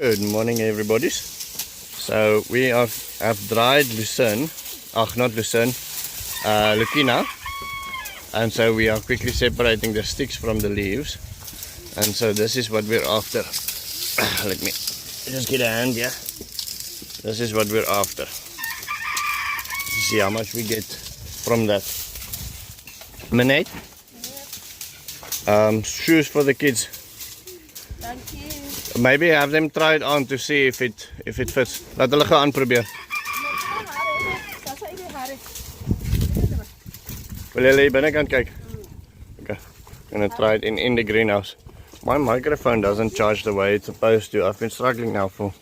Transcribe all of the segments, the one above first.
Good morning, everybody. So we have dried lucerne, not lucerne, lupin, and so we are quickly separating the sticks from the leaves, and so this is what we're after. Let me just get a hand here. This is what we're after. See how much we get from that. Minute. Shoes for the kids. Thank you. Maybe have them try it on to see if it fits. Laat hulle gaan aanprobeer. Wil jy hier binnekant kyk? Okay. I'm gonna try it in the greenhouse. My microphone doesn't charge the way it's supposed to. I've been struggling now for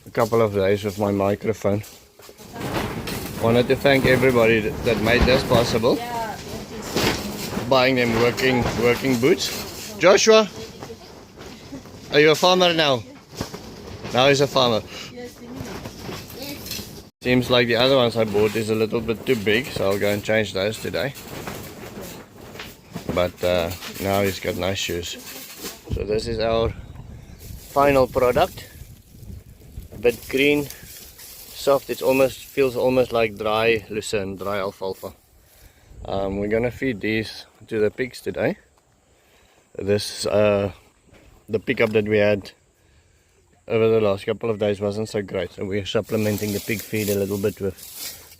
a couple of days with my microphone. Wanted to thank everybody that made this possible. Yeah, Buying them working boots. Joshua, are you a farmer now? Now he's a farmer. Seems like the other ones I bought is a little bit too big, so I'll go and change those today. But now he's got nice shoes. So this is our final product. A bit green, soft. It feels almost like dry lucerne, dry alfalfa. We're gonna feed these to the pigs today. This the pickup that we had over the last couple of days wasn't so great, so we're supplementing the pig feed a little bit with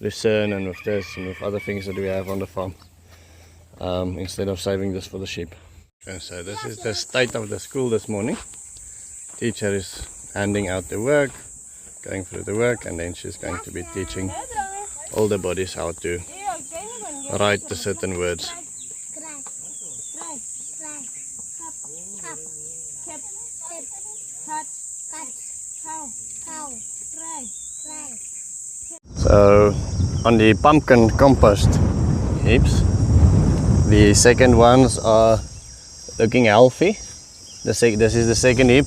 lucerne and with this and with other things that we have on the farm, instead of saving this for the sheep. Okay, so this is the state of the school this morning. Teacher is handing out the work, going through the work, and then she's going to be teaching all the bodies how to write the certain words. So on the pumpkin compost heaps, the second ones are looking healthy. This is the second heap.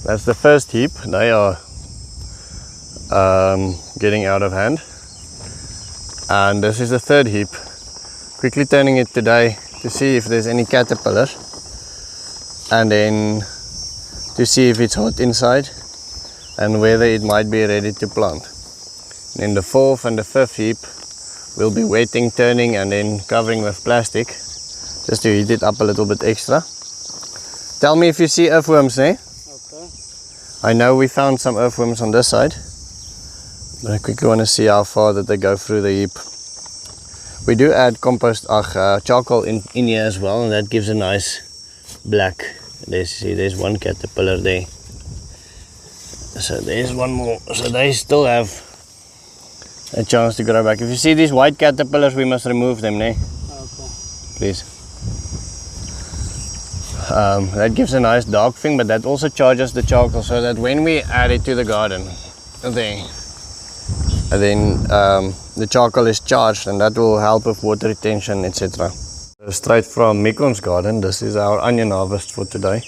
That's the first heap. They are getting out of hand. And this is the third heap. Quickly turning it today to see if there's any caterpillars, and then to see if it's hot inside and whether it might be ready to plant. And in the fourth and the fifth heap we'll be wetting, turning, and then covering with plastic just to heat it up a little bit extra. Tell me if you see earthworms, eh? Okay. I know we found some earthworms on this side, but I quickly want to see how far that they go through the heap. We do add compost, charcoal in here as well, and that gives a nice black. There's one caterpillar there. So there's one more. So they still have a chance to grow back. If you see these white caterpillars, we must remove them, ne? Okay. Please. That gives a nice dark thing, but that also charges the charcoal, so that when we add it to the garden, then the charcoal is charged, and that will help with water retention, etc. Straight from Mikon's garden, this is our onion harvest for today.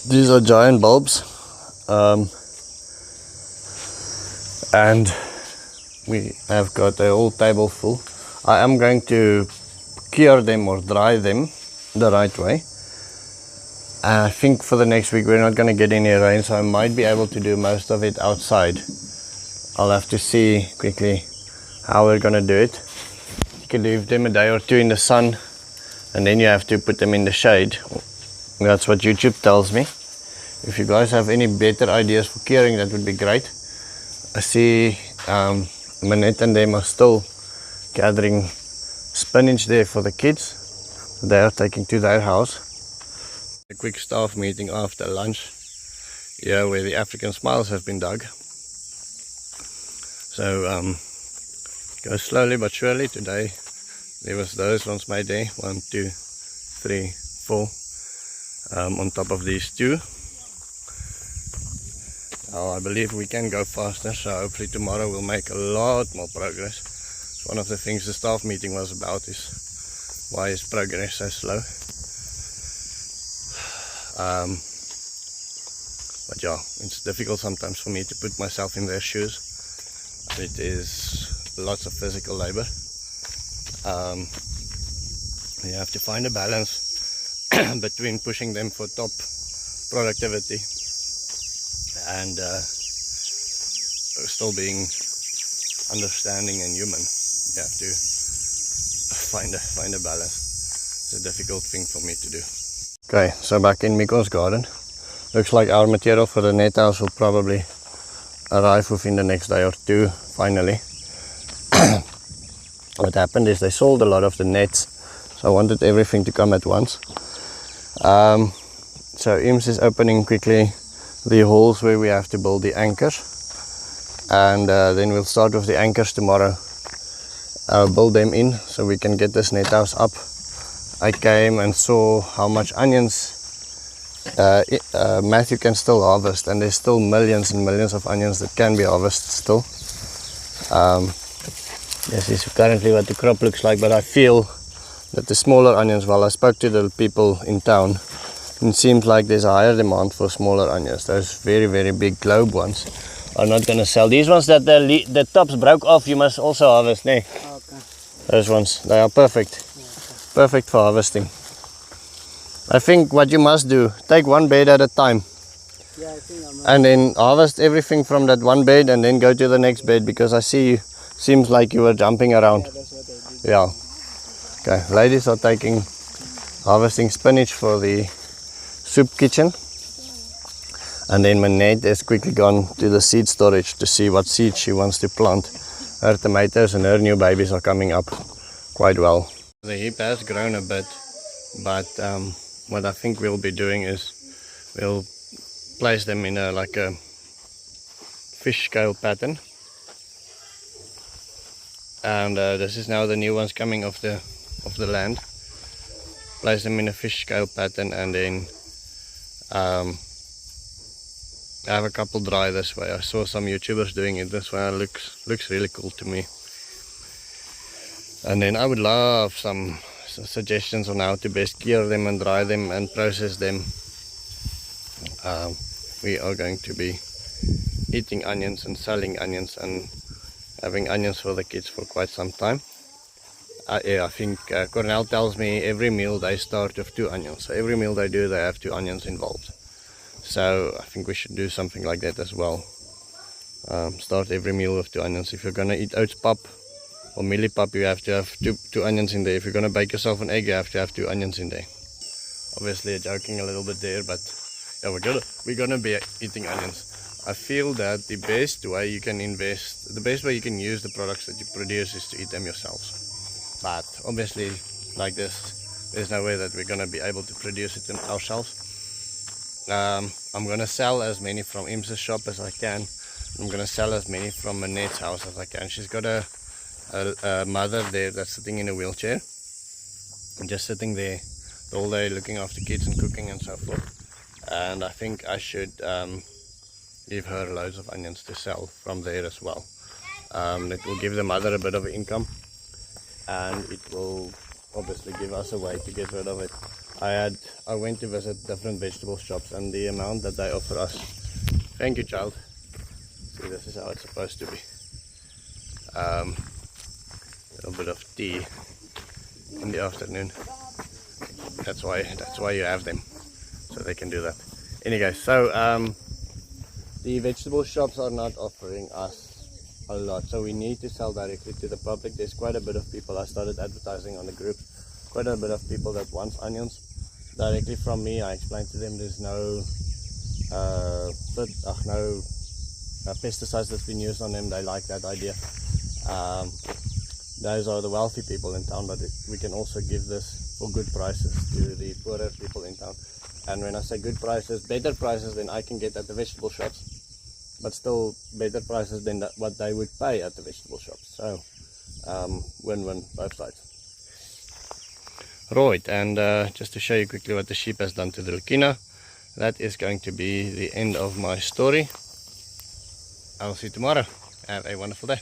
These are giant bulbs, and we have got a whole table full. I am going to cure them or dry them the right way. I think for the next week we're not going to get any rain, so I might be able to do most of it outside. I'll have to see quickly how we're going to do it. You can leave them a day or two in the sun, and then you have to put them in the shade. That's what YouTube tells me. If you guys have any better ideas for curing, that would be great. I see Manette and them are still gathering spinach there for the kids. They are taking to their house. A quick staff meeting after lunch here where the African smiles have been dug. So go slowly but surely. Today there was those ones made there, 1, 2, 3, 4, on top of these two. Now I believe we can go faster, so hopefully tomorrow we'll make a lot more progress. One of the things the staff meeting was about is why is progress so slow. But yeah, it's difficult sometimes for me to put myself in their shoes. It is lots of physical labor. You have to find a balance between pushing them for top productivity and still being understanding and human. You have to find a balance. It's a difficult thing for me to do. Okay, so back in Miko's garden. Looks like our material for the net house will probably arrive within the next day or two, finally. What happened is they sold a lot of the nets, so I wanted everything to come at once. So Ims is opening quickly the holes where we have to build the anchors, and then we'll start with the anchors tomorrow. I'll build them in so we can get this net house up. I came and saw how much onions Matthew can still harvest, and there's still millions and millions of onions that can be harvested still. This is currently what the crop looks like, but I feel that the smaller onions, well, I spoke to the people in town, and it seems like there's a higher demand for smaller onions. Those very, very big globe ones are not going to sell. These ones that the tops broke off, you must also harvest, ne? Okay. Those ones, they are perfect. Perfect for harvesting. I think what you must do, take one bed at a time. Yeah, I think I'm And then harvest everything from that one bed and then go to the next bed, because I see you, seems like you were jumping around. Yeah, that's what I did. Yeah. Okay, ladies are harvesting spinach for the soup kitchen. And then Manette has quickly gone to the seed storage to see what seeds she wants to plant. Her tomatoes and her new babies are coming up quite well. The heap has grown a bit, but what I think we'll be doing is we'll place them in like a fish scale pattern. And this is now the new ones coming off the land. Place them in a fish scale pattern, and then I have a couple dry this way. I saw some YouTubers doing it this way. It looks really cool to me. And then I would love some suggestions on how to best cure them and dry them and process them. We are going to be eating onions and selling onions and having onions for the kids for quite some time. Yeah, I think Cornell tells me every meal they start with 2 onions. So every meal they do, they have 2 onions involved. So I think we should do something like that as well. Start every meal with 2 onions. If you're gonna eat oats pap or mealie pap, you have to have two onions in there. If you're gonna bake yourself an egg, you have to have 2 onions in there. Obviously joking a little bit there, but yeah, we're gonna be eating onions. I feel that the best way you can use the products that you produce is to eat them yourselves. But obviously, like this, there's no way that we're gonna be able to produce it ourselves. I'm gonna sell as many from Imsa's shop as I can. I'm gonna sell as many from Manette's house as I can. She's got a mother there that's sitting in a wheelchair, and just sitting there all day looking after kids and cooking and so forth. And I think I should give her loads of onions to sell from there as well. It will give the mother a bit of income, and it will obviously give us a way to get rid of it. I went to visit different vegetable shops, and the amount that they offer us, thank you child, see, this is how it's supposed to be. A little bit of tea in the afternoon. That's why you have them, so they can do that. Anyway, so the vegetable shops are not offering us a lot, so we need to sell directly to the public. There's quite a bit of people. I started advertising on the group. Quite a bit of people that want onions directly from me. I explained to them there's no pesticides that's been used on them. They like that idea. Those are the wealthy people in town, but we can also give this for good prices to the poorer people in town. And when I say good prices, better prices than I can get at the vegetable shops, but still better prices than what they would pay at the vegetable shops. So win-win both sides. Right, and just to show you quickly what the sheep has done to the leucaena, that is going to be the end of my story. I'll see you tomorrow. Have a wonderful day.